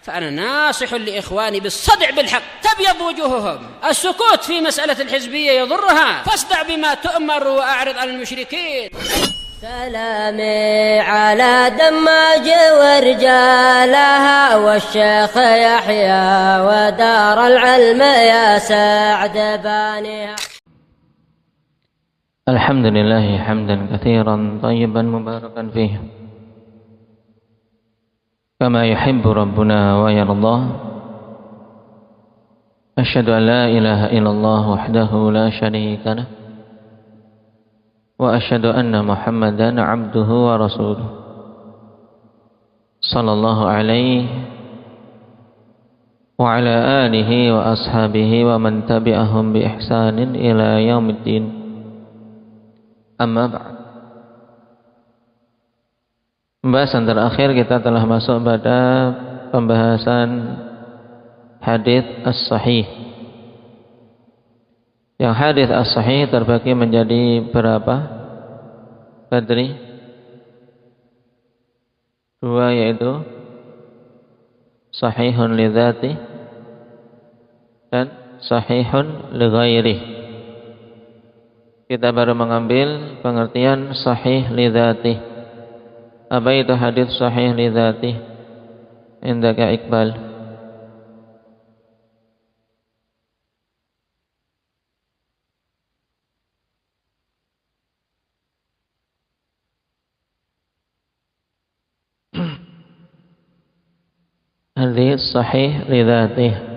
فأنا ناصح لإخواني بالصدع بالحق تبيض وجوههم. السكوت في مسألة الحزبية يضرها، فاصدع بما تؤمر وأعرض عن المشركين. سلامي على دماج ورجالها والشيخ يحيى ودار العلم يا سعد بانيها. الحمد لله حمدا كثيرا طيبا مباركا فيه كما يحب ربنا ويرضاه. أشهد أن لا إله إلا الله وحده لا شريك له وأشهد أن محمدا عبده ورسوله صلى الله عليه وعلى آله وأصحابه ومن تبعهم بإحسان إلى يوم الدين. Amma ba'd. Pembahasan terakhir kita telah masuk pada pembahasan hadits as-sahih. Yang hadits as-sahih terbagi menjadi berapa? Badri? 2, yaitu sahihun li dzati dan sahihun li ghairihi. Kita baru mengambil pengertian sahih li dzati. Apa itu hadits sahih li dzati? Indaka Iqbal. Hadits sahih li dzati.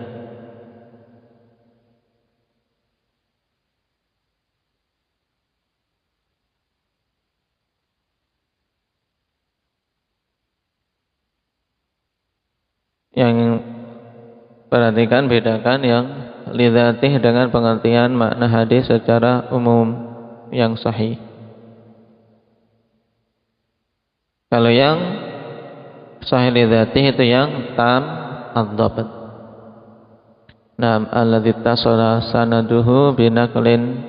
Yang perhatikan, bedakan yang lidzatih dengan pengertian makna hadis secara umum yang sahih. Kalau yang sahih lidzatih itu yang tam ad-dhabt. Naam, alladzi tasala sanaduhu binaqlin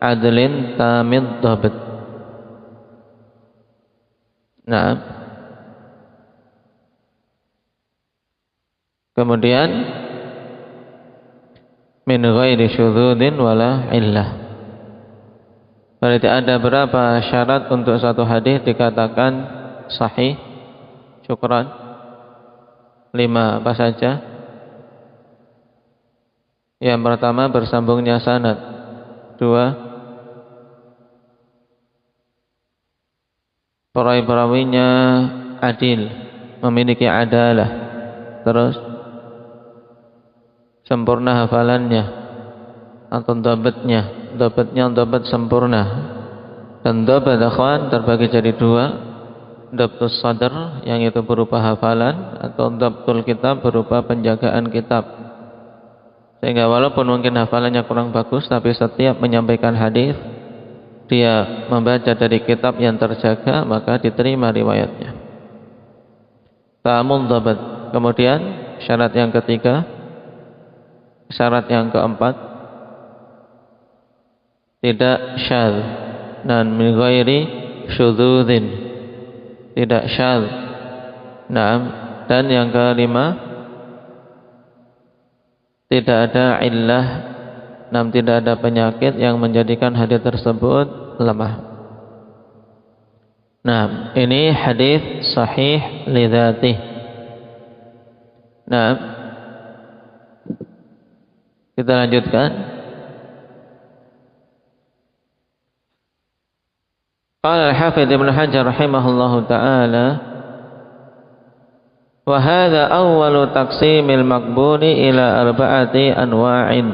adlin tamid dhabt. Naam. Kemudian min ghairi syudzudin wala illah. Berarti ada berapa syarat untuk satu hadis dikatakan sahih? Syukran. 5, apa saja? Yang pertama, bersambungnya sanad. 2, perawi-perawinya adil, memiliki adalah. Terus sempurna hafalannya atau dhabatnya dhabat sempurna. Dan dhabat akhwan terbagi jadi 2, dhabtus sadr yang itu berupa hafalan, atau dhabtul kitab berupa penjagaan kitab. Sehingga walaupun mungkin hafalannya kurang bagus, tapi setiap menyampaikan hadis dia membaca dari kitab yang terjaga, maka diterima riwayatnya. Tamul dhabat. Kemudian syarat yang ketiga, syarat yang keempat, tidak syadz dan min ghairi syudzudzin, tidak syadz. Naam. Dan yang kelima, tidak ada illah, naam, tidak ada penyakit yang menjadikan hadis tersebut lemah. Naam, ini hadis sahih li dzatih. Naam. Kita lanjutkan. Qala al-Hafidz Ibnu Hajar rahimahullahu taala, wa hadza awwalu taqsimil maqbuli ila arba'ati anwa'in.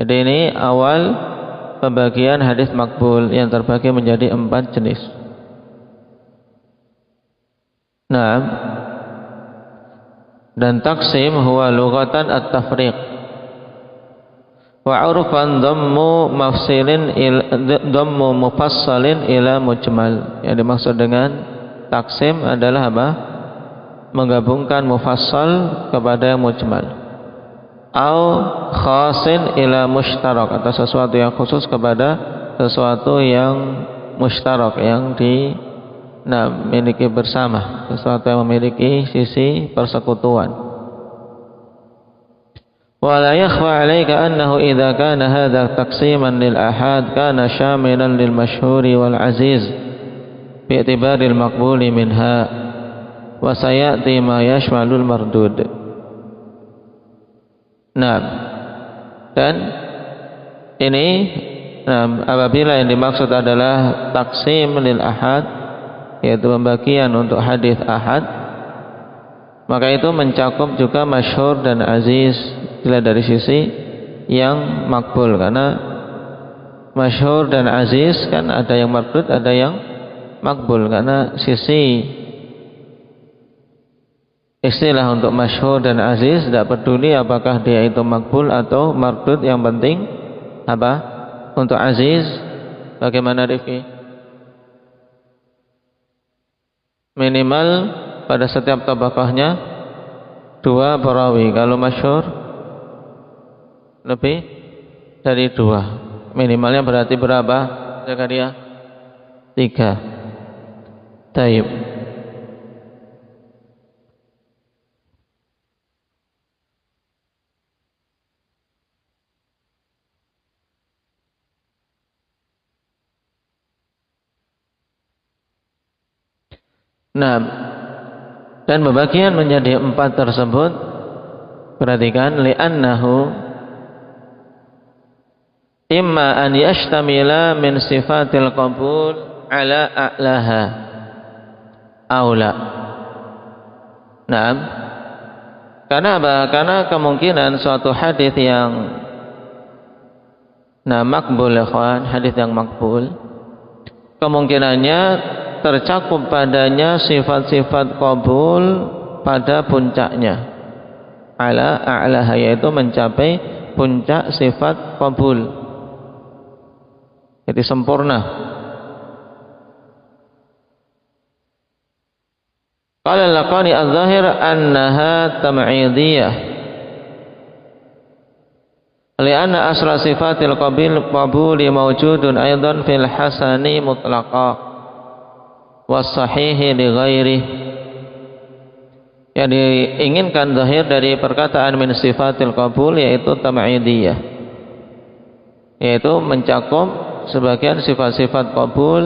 Jadi ini awal pembagian hadis makbul yang terbagi menjadi 4 jenis. Naam. Dan taksim huwa lughatan at-tafriq wa 'urfan dhammu mufassalin ila mujmal. Yang dimaksud dengan taksim adalah apa? Menggabungkan mufassal kepada yang mujmal, au khasin ila mushtarak, atau sesuatu yang khusus kepada sesuatu yang mushtarak, yang memiliki bersama, sesuatu yang memiliki sisi persekutuan. ولا يخفى عليك أنه إذا كان هذا تقسيما للآحاد كان شاملا للمشهور والعزيز باعتبار المقبول منها وسيأتي ما يشمل المردود. Dan ini apabila yang dimaksud adalah taksim lil ahad, yaitu pembagian untuk hadis ahad, maka itu mencakup juga masyhur dan aziz dilihat dari sisi yang makbul, karena masyhur dan aziz kan ada yang mardud, ada yang makbul, karena sisi istilah untuk masyhur dan aziz tidak peduli apakah dia itu makbul atau mardud, yang penting apa? Untuk aziz bagaimana Rifki? Minimal pada setiap tabaqahnya 2 perawi. Kalau masyhur lebih dari 2. Minimalnya berarti berapa Zakaria? 3. Taib. Dan pembagian menjadi 4 tersebut, perhatikan, li'annahu imma an yashtamila min sifatil qabul ala a'laha aula. Karena apa? Karena kemungkinan suatu hadis yang makbul, ikhwan, hadis yang makbul, kemungkinannya tercakup padanya sifat-sifat qabul pada puncaknya, ala a'laha, yaitu mencapai puncak sifat qabul, jadi sempurna. Qala al-Laqani az-zahir annaha tam'idiyah li'anna asra sifatil qabuli mawjudun aidan fil hasani mutlaqa was-sahihi li ghairi. Yang diinginkan zahir dari perkataan min sifatil qabul yaitu tam'idiyah, yaitu mencakup sebagian sifat-sifat qabul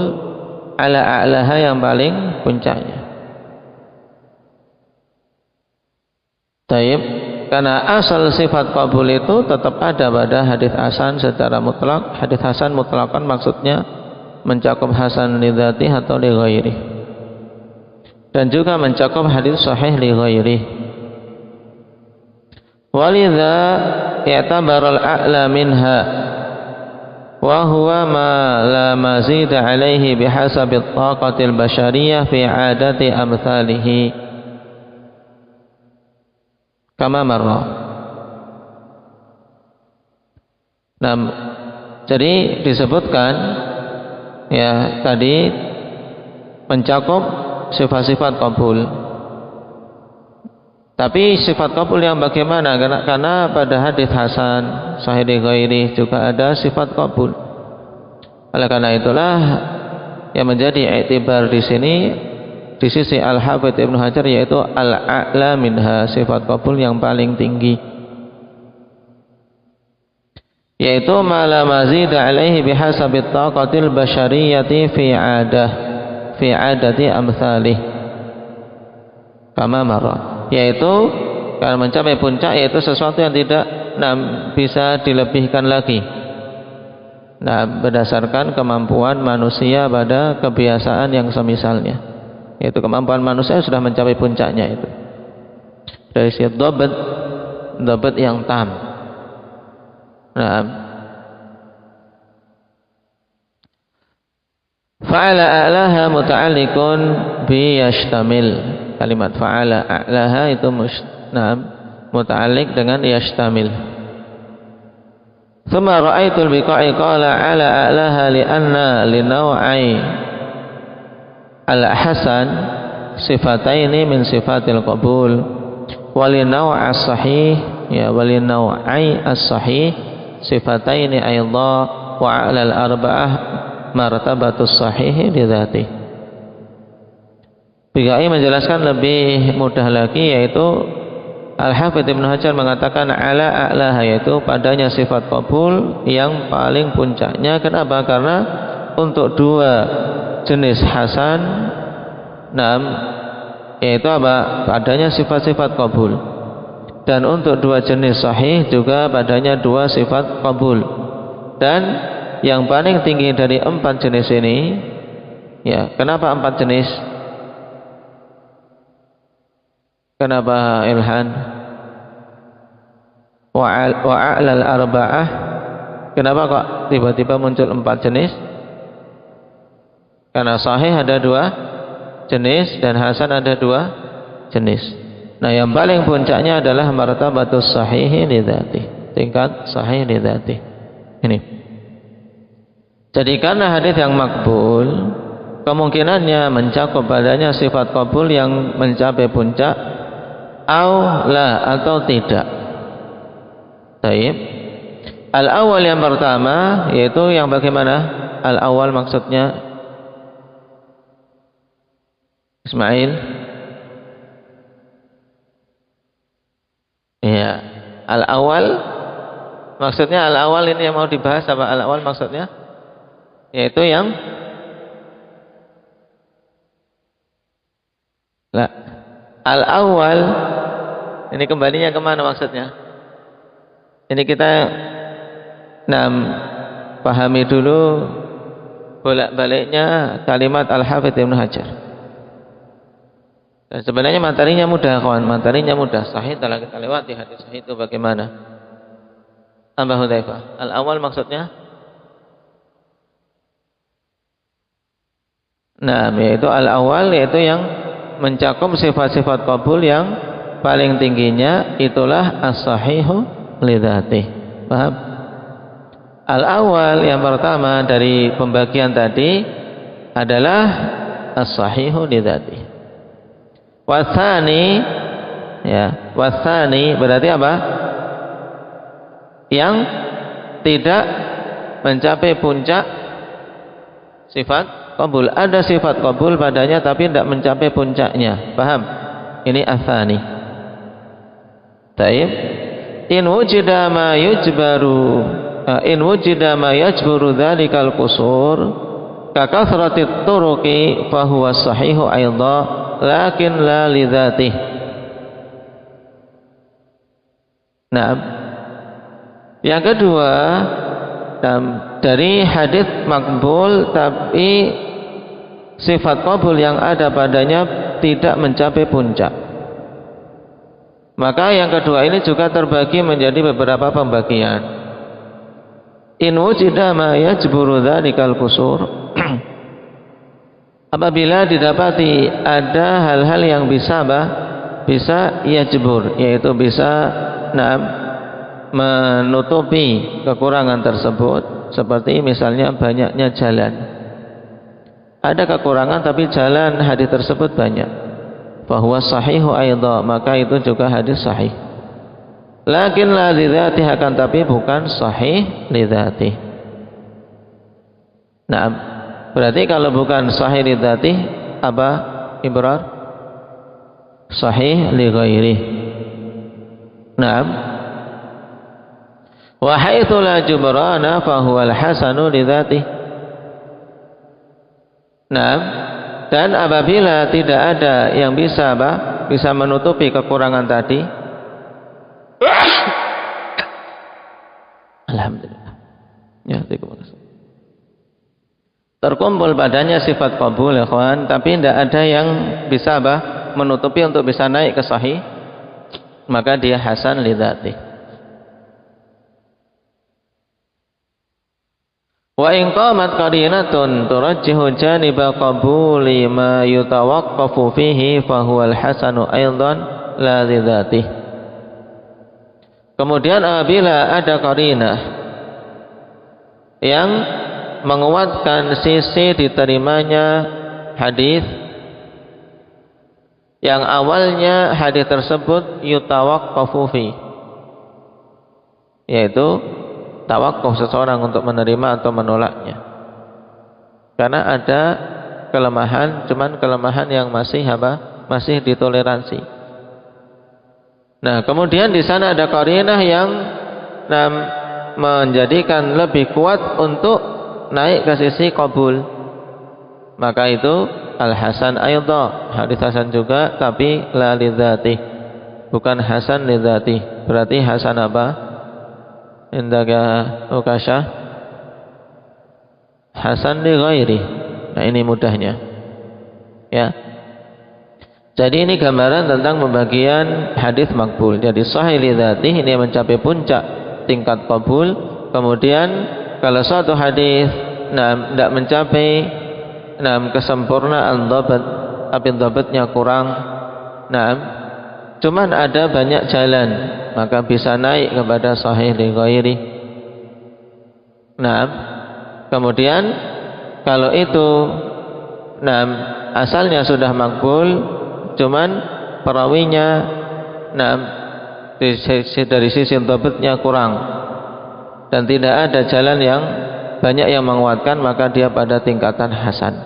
ala a'laha, yang paling puncaknya. Taib, karena asal sifat qabul itu tetap ada pada hadis hasan secara mutlak. Hadis hasan mutlakan maksudnya mencakup hasan li dzati atau li ghairi, dan juga mencakup hadis sahih li ghairi. Walidha i'tabara al-a'la minha wa huwa ma la mazida alaihi bihasabi at-taqati al-bashariyah fi 'adati amthalihi kama marra. Jadi disebutkan ya tadi mencakup sifat-sifat qabul. Tapi sifat qabul yang bagaimana? Karena pada hadis hasan sahih ghairi juga ada sifat qabul. Oleh karena itulah yang menjadi iktibar di sini di sisi Al-Hafidz Ibnu Hajar, yaitu al-a'la minha, sifat qabul yang paling tinggi, yaitu ma la mazida alaihi bihasabi taqatil basyariyati fi adati amsalih kama marra, yaitu kalau mencapai puncak yaitu sesuatu yang tidak bisa dilebihkan lagi, berdasarkan kemampuan manusia pada kebiasaan yang semisalnya, yaitu kemampuan manusia sudah mencapai puncaknya itu dari sisi dhabt yang tam. Fa'ala a'laha muta'alliqun bi yashtamil. Kalimat fa'ala a'laha itu muta'alliq dengan yashtamil. Thumma ra'aitul biqa'i qala 'ala a'laha li'anna linaw'i al-hasan sifataini min sifatil qabul wa linaw'i as-sahih walinaw'i as-sahih sifataini aidha wa 'ala al-arba'ah martabatus sahih li dzatihi. Biqai menjelaskan lebih mudah lagi, yaitu Al-Hafidz Ibnu Hajar mengatakan ala a'laha, yaitu padanya sifat qabul yang paling puncaknya. Kenapa? Karena untuk dua jenis hasan, yaitu apa? Padanya sifat-sifat qabul. Dan untuk dua jenis sahih juga padanya dua sifat qabul. Dan yang paling tinggi dari 4 jenis ini, ya, kenapa 4 jenis? Kenapa Ilhan? Wa'a'lal arba'ah. Kenapa kok tiba-tiba muncul 4 jenis? Karena sahih ada 2 jenis dan hasan ada 2 jenis. Nah, yang paling puncaknya adalah martabatus sahihi li dzati, tingkat sahih li dzati. Ini. Jadi karena hadis yang makbul, kemungkinannya mencakup padanya sifat qabul yang mencapai puncak, atau tidak. Baik. Al-awwal yang pertama, yaitu yang bagaimana? Al-awwal maksudnya Ismail. Ya, al-awwal maksudnya, al-awwal ini yang mau dibahas apa? Al-awwal maksudnya yaitu yang al-awwal ini kembalinya kemana maksudnya? Ini kita pahami dulu bolak-baliknya kalimat Al-Hafidz Ibnu Hajar. Dan sebenarnya materinya mudah, kawan. Materinya mudah. Sahih telah kita lewati hadis sahih itu bagaimana? Tambah Hudzaifah. Al-awwal maksudnya? Yaitu al-awwal, yaitu yang mencakup sifat-sifat qabul yang paling tingginya, itulah as-sahihu li dzatihi. Paham? Al-awwal yang pertama dari pembagian tadi adalah as-sahihu li dzatihi. Wasani, ya, wasani berarti apa? Yang tidak mencapai puncak sifat qabul. Ada sifat qabul padanya tapi tidak mencapai puncaknya. Paham? Ini asani. Taib. In wujida ma yajburu dzalikal qusur ka kasratit turuqi fa huwa sahihu aidha lakin la li dzatihi. Yang kedua, dari hadis makbul tapi sifat qabul yang ada padanya tidak mencapai puncak. Maka yang kedua ini juga terbagi menjadi beberapa pembagian. In wujida ma yajburu dzalikal qusur. Apabila didapati ada hal-hal yang bisa yajbur, yaitu bisa menutupi kekurangan tersebut, seperti misalnya banyaknya jalan. Ada kekurangan tapi jalan hadis tersebut banyak. Fahuwa sahihu aidha, maka itu juga hadis sahih. Lakin la lidzatihi, akan tapi bukan sahih lidzatihi. Berarti kalau bukan sahih li dzatihi, apa ibrar? Sahih li ghairihi. Wa haitsu la jubrana fa huwa al-hasanu li dzatihi. Dan apabila tidak ada yang bisa menutupi kekurangan tadi, alhamdulillah. Ya, terima kasih. Terkumpul padanya sifat qabul, ya kawan, tapi tidak ada yang bisa menutupi untuk bisa naik ke sahih, maka dia hasan li dzatihi. Wa in qamat qarinatun turajjihu janiba qabuli ma yutawaqqafu fihi fa huwa al-hasanu aidan la li dzatihi. Kemudian apabila ada qarinah yang menguatkan sisi diterimanya hadis yang awalnya hadis tersebut yutawaqqafu fi, yaitu tawakuf seseorang untuk menerima atau menolaknya, karena ada kelemahan, cuman kelemahan yang masih apa? Masih ditoleransi. Nah, kemudian di sana ada qarinah yang menjadikan lebih kuat untuk naik ke sisi qabul. Maka itu al-hasan aidha, hadis hasan juga, tapi la lidzati, bukan hasan lidzati. Berarti hasan apa? Indaka Ukasyah, hasan li ghairi. Nah, ini mudahnya, ya. Jadi ini gambaran tentang pembagian hadis makbul. Jadi sahih lidzati ini mencapai puncak tingkat qabul. Kemudian kalau suatu hadis tidak mencapai kesempurnaan dhabat, tapi dhabatnya kurang, cuman ada banyak jalan, maka bisa naik kepada sahih li ghairi. Kemudian kalau itu asalnya sudah makbul, cuman perawinya dari sisi dhabatnya kurang dan tidak ada jalan yang banyak yang menguatkan, maka dia pada tingkatan hasan.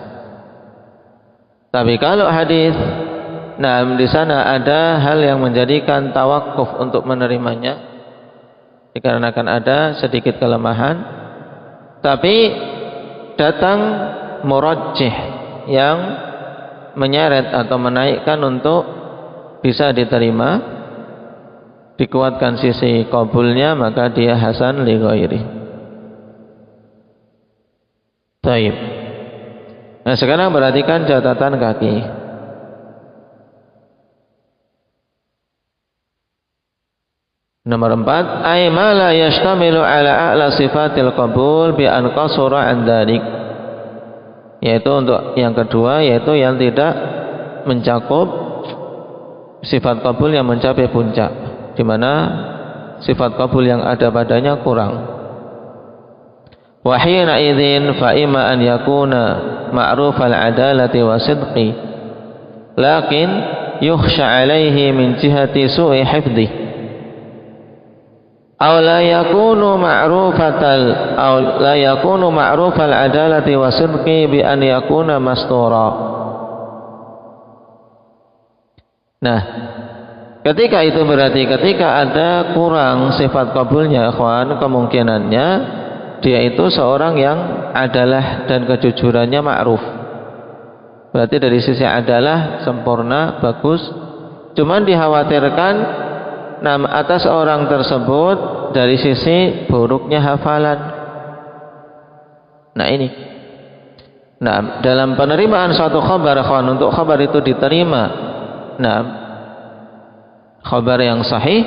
Tapi kalau hadis di sana ada hal yang menjadikan tawakuf untuk menerimanya, dikarenakan ada sedikit kelemahan, tapi datang murajjih yang menyeret atau menaikkan untuk bisa diterima, dikuatkan sisi qabulnya, maka dia hasan li ghairi. Baik. Nah, sekarang perhatikan catatan kaki. Nomor 4, ay ma la yashtamilu ala a'la sifatil qabul bi an qasura an dzalik. Yaitu untuk yang kedua, yaitu yang tidak mencakup sifat qabul yang mencapai puncak, di mana sifat qabul yang ada padanya kurang. Wa hina idzin fa imma an yakuna ma'rufal adalati wa sidqi, lakin yukhsha alaihi min jihati su'i hifdhi, aw la yakunu ma'rufal adalati wa sidqi bi an yakuna mastura. Nah, ketika itu berarti ketika ada kurang sifat qabulnya, ikhwan, kemungkinannya dia itu seorang yang adalah dan kejujurannya ma'ruf. Berarti dari sisi adalah sempurna, bagus. Cuman dikhawatirkan atas orang tersebut dari sisi buruknya hafalan. Nah, ini. Nah, dalam penerimaan suatu khabar, ikhwan, untuk khabar itu diterima, khabar yang sahih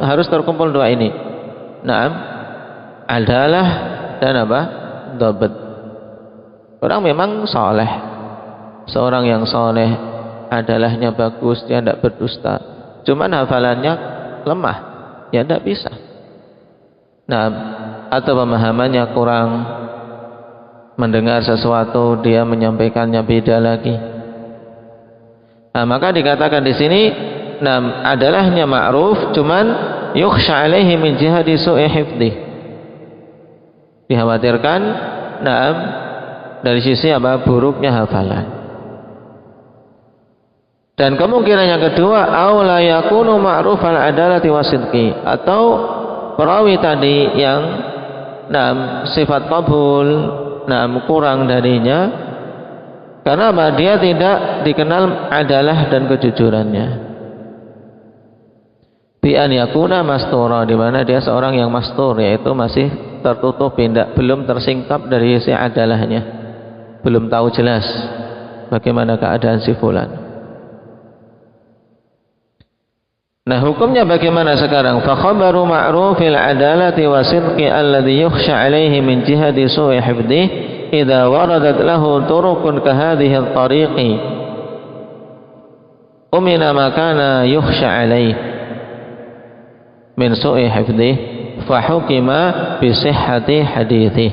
harus terkumpul dua ini. Adalah dan apa? Dhabat. Orang memang saleh. Seorang yang saleh, adalahnya bagus, dia tidak berdusta. Cuman hafalannya lemah, ya tidak bisa. Atau pemahamannya kurang, mendengar sesuatu dia menyampaikannya beda lagi. Maka dikatakan di sini, adalahnya ma'ruf, cuman yukhsha alaihi min jihadi su'i hifdhi. Dikhawatirkan dari sisi apa? Buruknya hafalan. Dan kemungkinan yang kedua, aw la yakunu ma'rufal adalati wasidqi, atau perawi tadi yang sifat qabul kurang darinya karena apa? Dia tidak dikenal adalah dan kejujurannya. Bi an yakuna mastura, di mana dia seorang yang mastur, yaitu masih tertutup, belum tersingkap dari sisi adalahnya, belum tahu jelas bagaimana keadaan si fulan. Nah, hukumnya bagaimana sekarang? Fa khabaru ma'rufil adalati wa sidqi alladhi yukhsha alaihi min jihati su'i hifdhi idza waradat lahu turuqun ka hadhihi at-tariqi umina ma kana yukhsha alaihi min su'i hifdhi fa hukima bi sihhati hadithi.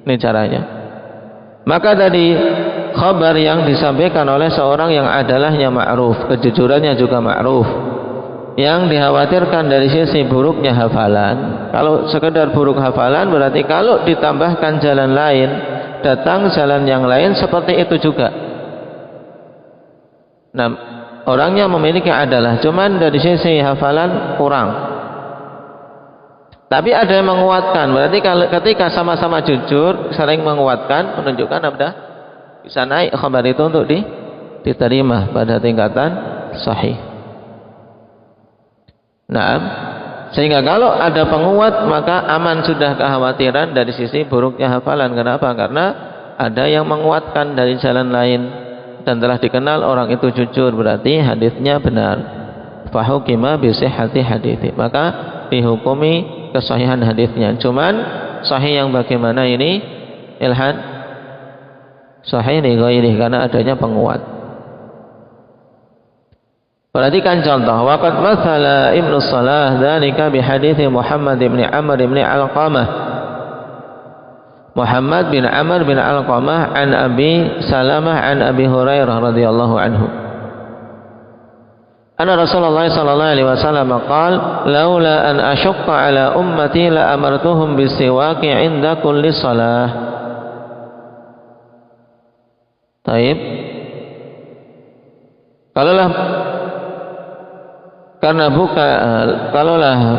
Ini caranya. Maka tadi khabar yang disampaikan oleh seorang yang adalahnya ma'ruf, kejujurannya juga ma'ruf, yang dikhawatirkan dari sisi buruknya hafalan. Kalau sekedar buruk hafalan, berarti kalau ditambahkan jalan lain datang jalan yang lain seperti itu juga. Nah, orangnya memiliki adalah, cuman dari sisi hafalan kurang. Tapi ada yang menguatkan. Berarti kalau ketika sama-sama jujur, saling menguatkan, menunjukkan apa? Bisa naik khabar itu untuk diterima pada tingkatan sahih. Nah, sehingga kalau ada penguat maka aman sudah kekhawatiran dari sisi buruknya hafalan. Kenapa? Karena ada yang menguatkan dari jalan lain dan telah dikenal orang itu jujur, berarti hadisnya benar. Fahukima bi sihhati hadithi, maka dihukumi kesahihan hadisnya. Cuman sahih yang bagaimana ini? Ilhan sahih li ghairi, karena adanya penguat. Perhatikan contoh, waqad mathala Ibnu Salah dzalika bi hadits Muhammad bin Amr bin Alqamah. Muhammad bin Amr bin Alqamah an Abi Salamah an Abi Hurairah radhiyallahu anhu. Anna Rasulullah sallallahu alaihi wasallam qala, "Laula an ashqa ala ummati la amartuhum bisiwaki 'inda kulli shalah." Taib. Kalaulah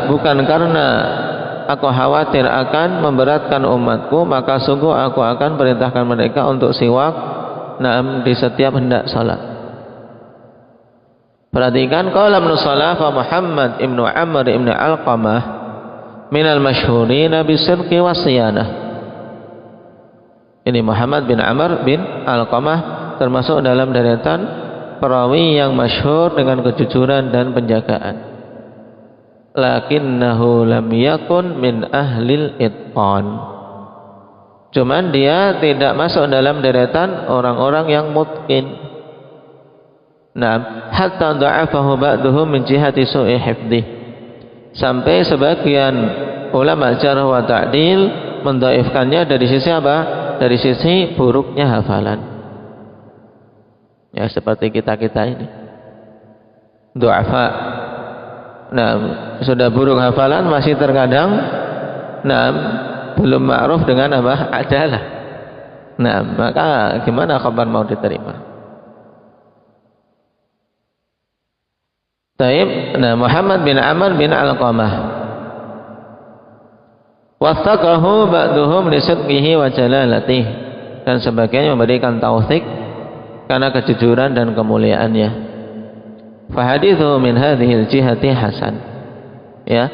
bukan karena aku khawatir akan memberatkan umatku, maka sungguh aku akan perintahkan mereka untuk siwak di setiap hendak salat. Perhatikan, qala Ibnu Salah fa Muhammad ibnu Amr ibnu Alqamah minal masyhurin bisidqi wasiyanah. Ini Muhammad bin Amr bin Alqamah termasuk dalam deretan perawi yang masyhur dengan kejujuran dan penjagaan. Lakinnahu lam yakun min ahlil itqan. Cuman dia tidak masuk dalam deretan orang-orang yang mutqin. Nah, hatta da'afahu ba'duhum min jihati su'i hifdih. Sampai sebagian ulama jarh wa ta'dil mendhaifkannya dari sisi apa? Dari sisi buruknya hafalan. Ya, seperti kita-kita ini du'afa. Nah, sudah buruk hafalan, masih terkadang belum ma'ruf dengan apa? Adalah. Nah, maka gimana khabar mau diterima? Taib. Nah, Muhammad bin Amr bin Alqamah wastaqahu ba'duhum li sidqihi wa jalalatih, dan sebagian memberikan tauthik karena kejujuran dan kemuliaannya. Fahadithu min hadhil jihati hasan. Ya.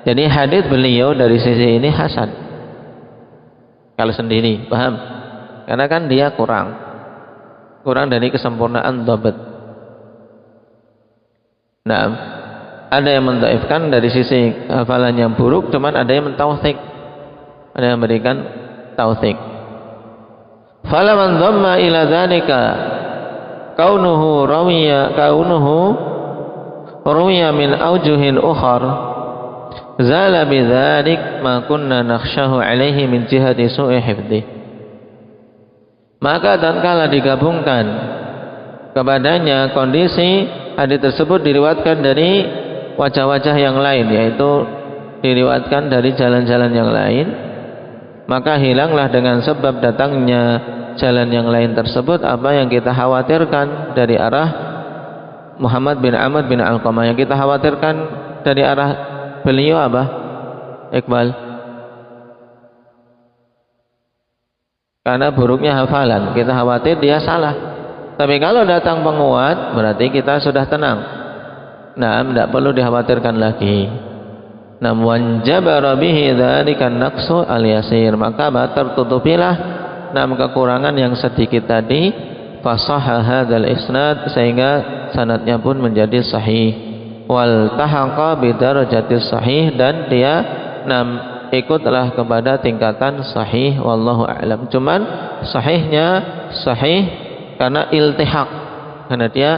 Jadi hadis beliau dari sisi ini hasan. Kalau sendiri, paham? Karena kan dia kurang dari kesempurnaan dhabt. Nah, ada yang mendhaifkan dari sisi hafalan yang buruk, cuman ada yang mentauthik. Ada yang memberikan tauthik. Falaman dhamma ila dzalika kaunuhu rawiya min aujuhin ukhar zala bidzalik ma kunna nakhshahu alaihi min jihati su'i hifdhi. Maka tatkala digabungkan kepadanya kondisi hadis tersebut diriwayatkan dari wajah-wajah yang lain, yaitu diriwayatkan dari jalan-jalan yang lain, maka hilanglah dengan sebab datangnya jalan yang lain tersebut apa yang kita khawatirkan dari arah Muhammad bin Amr bin Alqamah. Yang kita khawatirkan dari arah beliau apa? Iqbal. Karena buruknya hafalan, kita khawatir dia salah. Tapi kalau datang penguat, berarti kita sudah tenang. Nah, tidak perlu dikhawatirkan lagi. Namun jabara bihi dzalikan naqsu al-yasir, maka tertutupilah kekurangan yang sedikit tadi, fasahha hadzal isnad, sehingga sanadnya pun menjadi sahih, wal tahaqa bi darajatis sahih, dan dia ikutlah kepada tingkatan sahih, wallahu a'lam. Cuman sahihnya sahih karena iltihaq, karena dia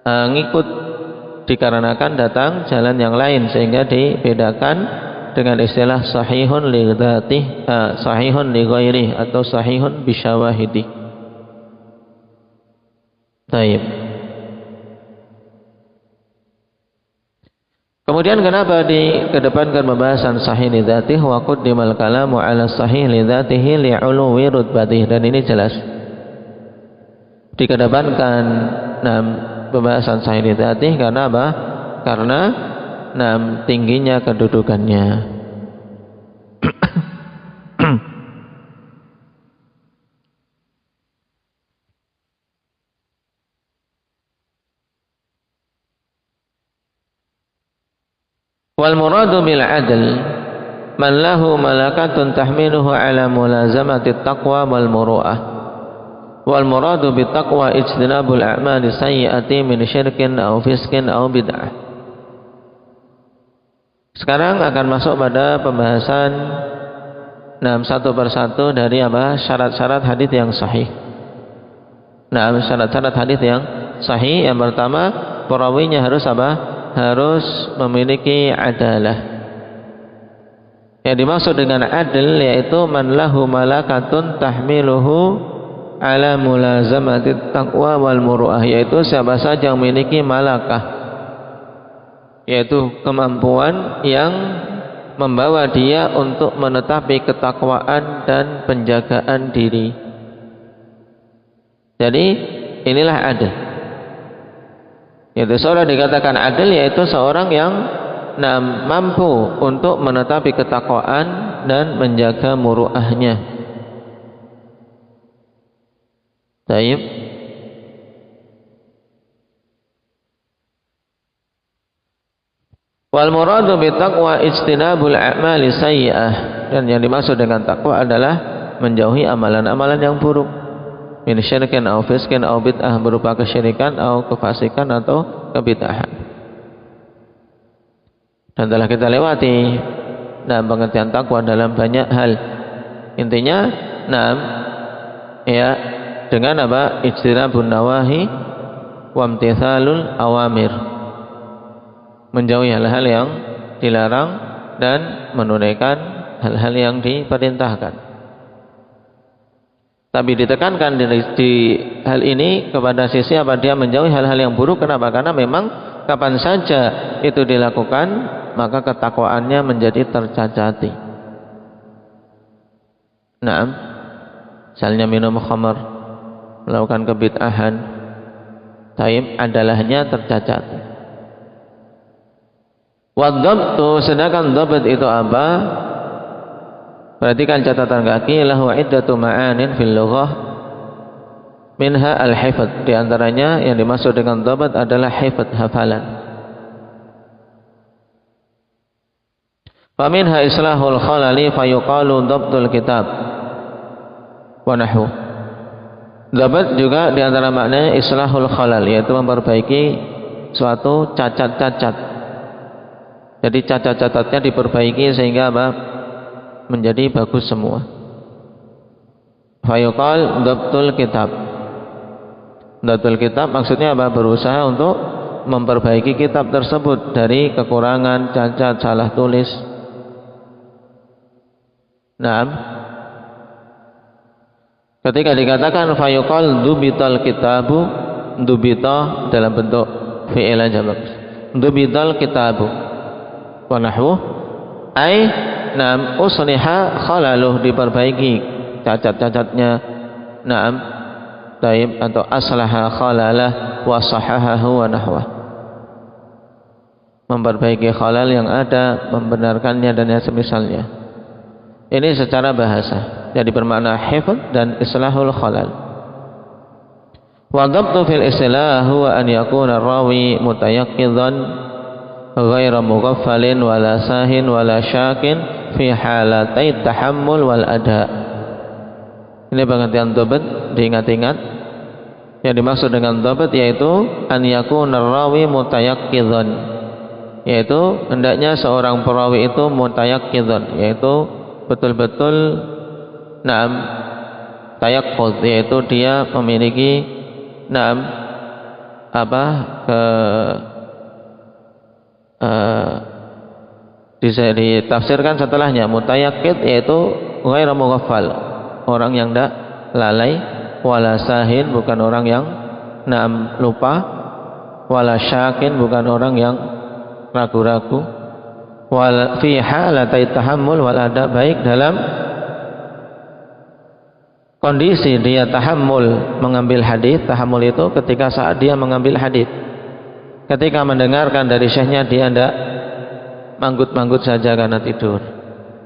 ngikut dikarenakan datang jalan yang lain, sehingga dibedakan dengan istilah sahihun li dzatih, sahihun li ghairi, atau sahihun bi syawahidi. Baik. Kemudian kenapa dikedepankan pembahasan sahih li dzatihi wa quddimal kalamu 'ala sahih li dzatihi li'uluwi rutbatih, dan ini jelas dikedepankan pembahasan sahih li dzatihi karena apa? Karena tingginya kedudukannya. Wal muradu bil adl man lahu malakatun tahmiluhu ala mulazamati taqwa wal muru'ah. Wal muradu bit taqwa ijtinabul a'mali sayyi'ati min syirkin aw fiskin aw bid'ah. Sekarang akan masuk pada pembahasan satu persatu dari syarat-syarat hadis yang sahih. Syarat-syarat hadis yang sahih, yang pertama perawinya harus harus memiliki adalah. Yang dimaksud dengan adil yaitu man lahu malakatun tahmiluhu ala mulazamati taqwa wal muru'ah, yaitu siapa saja yang memiliki malakah, yaitu kemampuan yang membawa dia untuk menetapi ketakwaan dan penjagaan diri. Jadi inilah adil. Yaitu seorang dikatakan adil yaitu seorang yang mampu untuk menetapi ketakwaan dan menjaga muru'ahnya. Baik. Wal muradu bi taqwa ijtinabul a'mali sayyi'ah, dan yang dimaksud dengan takwa adalah menjauhi amalan-amalan yang buruk. Min syirkin aw fiskin aw bid'ah, berupa kesyirikan atau kefasikan atau kebid'ahan. Dan telah kita lewati pengertian takwa dalam banyak hal. Intinya dengan ijtinabun nawahi wa imtithalul awamir, menjauhi hal-hal yang dilarang dan menunaikan hal-hal yang diperintahkan. Tapi ditekankan di hal ini kepada sisi dia menjauhi hal-hal yang buruk. Kenapa? Karena memang kapan saja itu dilakukan maka ketakwaannya menjadi tercacati. Misalnya minum khamar, melakukan kebid'ahan, adalahnya tercacati. Wadhabtu, sedangkan dhabt itu apa? Perhatikan catatan kaki, lahu iddatu ma'anin fil lughah minha al-hifdz. Di antaranya yang dimaksud dengan dhabt adalah hifdz, hafalan. Fa minha islahul khalali fayuqalu dhabtul kitab wa nahwu. Dhabt juga di antara maknanya islahul khalal, yaitu memperbaiki suatu cacat-cacat. Jadi cacat-cacatnya diperbaiki sehingga menjadi bagus semua. Fayuqal dhabtul kitab. Dhabtul kitab maksudnya berusaha untuk memperbaiki kitab tersebut dari kekurangan, cacat, salah tulis. Ketika dikatakan fayuqal dubital kitabu, dubita dalam bentuk fi'il aja bagus. Dubital kitabu wa nahwu usliha khalaluh, diperbaiki cacat-cacatnya. Atau aslaha khalalah wa sahahahu wa nahwa, memperbaiki khalal yang ada, membenarkannya dan yang semisalnya. Ini secara bahasa, jadi bermakna hifdz dan islahul khalal. Wa dhabtu fil istilah huwa an yakuna rawi mutayaqqidzan ghaira mughaffalin wala sahin wala syakin fi halatai tahammul wal ada. Ini pengertian dhabt, diingat-ingat. Yang dimaksud dengan dhabt yaitu an yakuna rawi mutayaqqidzan, yaitu hendaknya seorang perawi itu mutayaqqidzan, yaitu betul-betul tayaqqudz, yaitu dia memiliki ditafsirkan setelahnya mutayaqqid, yaitu ghairu mughaffal, orang yang tidak lalai, wala sahin, bukan orang yang lupa, wala syakin, bukan orang yang ragu-ragu, wal fi halatai tahammul wal adab, baik dalam kondisi dia tahammul mengambil hadis. Tahammul itu ketika saat dia mengambil hadis, ketika mendengarkan dari syekhnya dia tidak manggut-manggut saja karena tidur,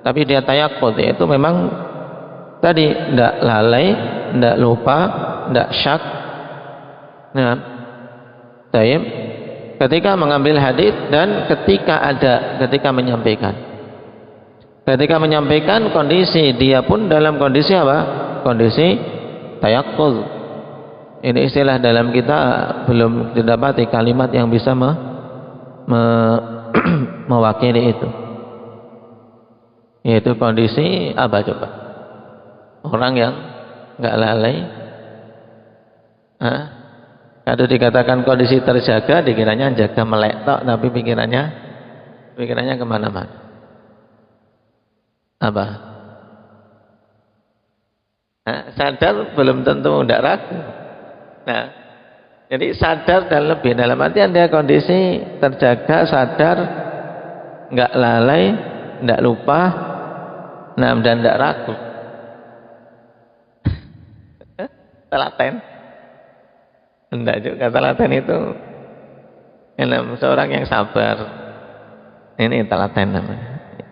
tapi dia tayaqqud, itu memang tadi tidak lalai, tidak lupa, tidak syak. Nah, taib ketika mengambil hadis dan ketika menyampaikan. Ketika menyampaikan kondisi dia pun dalam kondisi apa? Kondisi tayaqquz. Ini istilah dalam kita belum didapati kalimat yang bisa mewakili itu. Yaitu kondisi apa coba? Orang yang enggak lalai. Kalau dikatakan kondisi terjaga, dikiranya jaga melek tok, tapi pikirannya kemana-mana. Apa? Sadar belum tentu tidak ragu. Nah, jadi sadar dan lebih dalam artian dia kondisi terjaga, sadar, enggak lalai, enggak lupa, dan enggak ragu. Telaten. Enggak juga, telaten itu seorang yang sabar. Ini telaten namanya.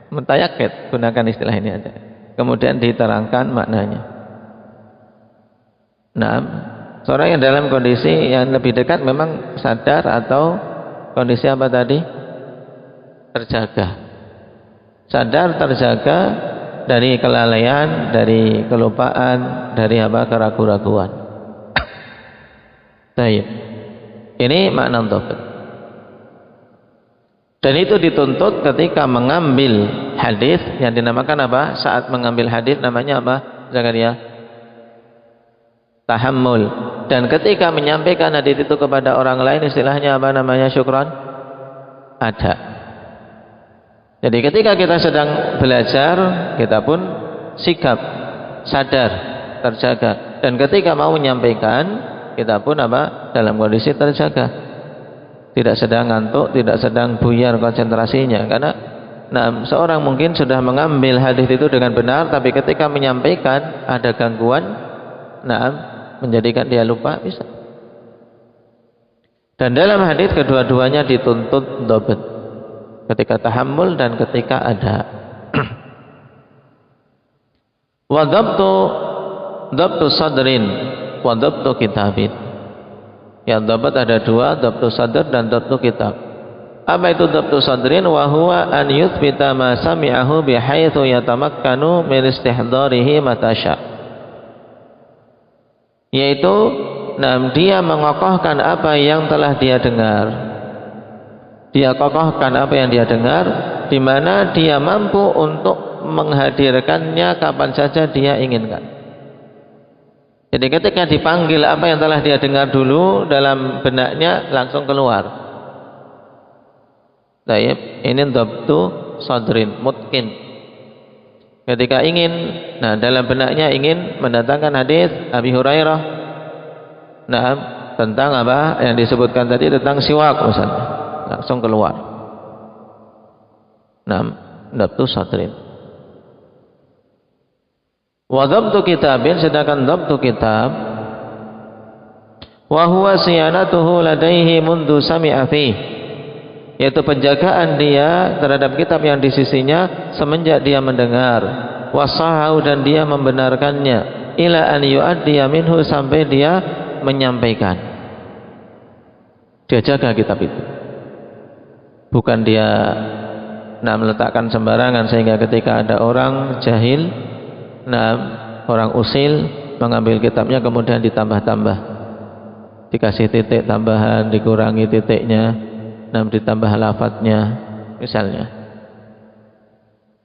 Mutayaqqid, gunakan istilah ini aja. Kemudian diterangkan maknanya. Nah, seorang yang dalam kondisi yang lebih dekat memang sadar atau kondisi apa tadi? Terjaga. Sadar, terjaga dari kelalaian, dari kelupaan, dari apa? Keraguan-raguan. Baik. Ini makna dhabt. Dan itu dituntut ketika mengambil hadis yang dinamakan apa? Saat mengambil hadis namanya apa? Zakaria? Tahammul. Dan ketika menyampaikan hadis itu kepada orang lain istilahnya apa namanya? Syukran. Ada. Jadi ketika kita sedang belajar, kita pun sikap, sadar, terjaga. Dan ketika mau menyampaikan, kita pun apa? Dalam kondisi terjaga. Tidak sedang ngantuk, tidak sedang buyar konsentrasinya. Karena seorang mungkin sudah mengambil hadis itu dengan benar, tapi ketika menyampaikan ada gangguan, menjadikan dia lupa, bisa. Dan dalam hadis kedua-duanya dituntut dhabt, ketika tahammul dan ketika ada. Wa dhabtu sadrin wa dhabtu kitabin. Yang dhabt ada dua, dhabtu sadr dan dhabtu kitab. Apa itu dhabtu sadrin? Wa huwa an yuthbita ma sami'ahu bihaitsu yatamakkanu min istihdarihi matasya. Yaitu dia mengokohkan apa yang telah dia dengar. Dia kokohkan apa yang dia dengar, di mana dia mampu untuk menghadirkannya kapan saja dia inginkan. Jadi ketika dipanggil apa yang telah dia dengar dulu dalam benaknya langsung keluar. Taib, ini dhabtu sadrin mutqin. Ketika ingin, dalam benaknya ingin mendatangkan hadis Abi Hurairah, tentang apa yang disebutkan tadi tentang siwak misalnya, langsung keluar. Dhabtu sadrin. Wa dhabtu kitabin, sedangkan dhabtu kitab wa huwa siyanatuhu ladaihi mundu sami'a fi, yaitu penjagaan dia terhadap kitab yang di sisinya semenjak dia mendengar, wasahu, dan dia membenarkannya, ila an yu'addiya minhu, sampai dia menyampaikan. Dia jaga kitab itu, bukan dia meletakkan sembarangan sehingga ketika ada orang jahil, orang usil mengambil kitabnya kemudian ditambah-tambah, dikasih titik tambahan, dikurangi titiknya, ditambah lafadznya misalnya.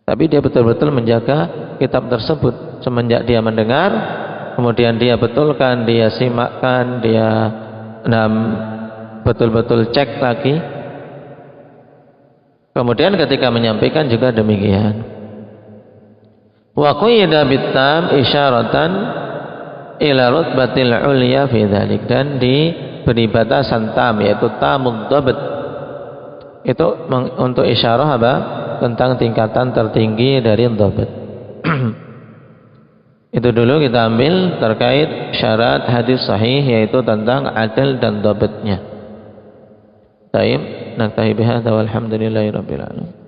Tapi dia betul-betul menjaga kitab tersebut semenjak dia mendengar, kemudian dia betulkan, dia simakkan, dia betul-betul cek lagi, kemudian ketika menyampaikan juga demikian. Wa quyida bitam isyaratan ila rutbatil ulya fi dzalik, dan diberi batasan tam, yaitu tamud dhabt, Itu untuk isyarah apa? Tentang tingkatan tertinggi dari dhabt. Itu dulu kita ambil terkait syarat hadis sahih, yaitu tentang adal dan dhabtnya. Baik, naktahi bihadza walhamdulillahi rabbil alamin.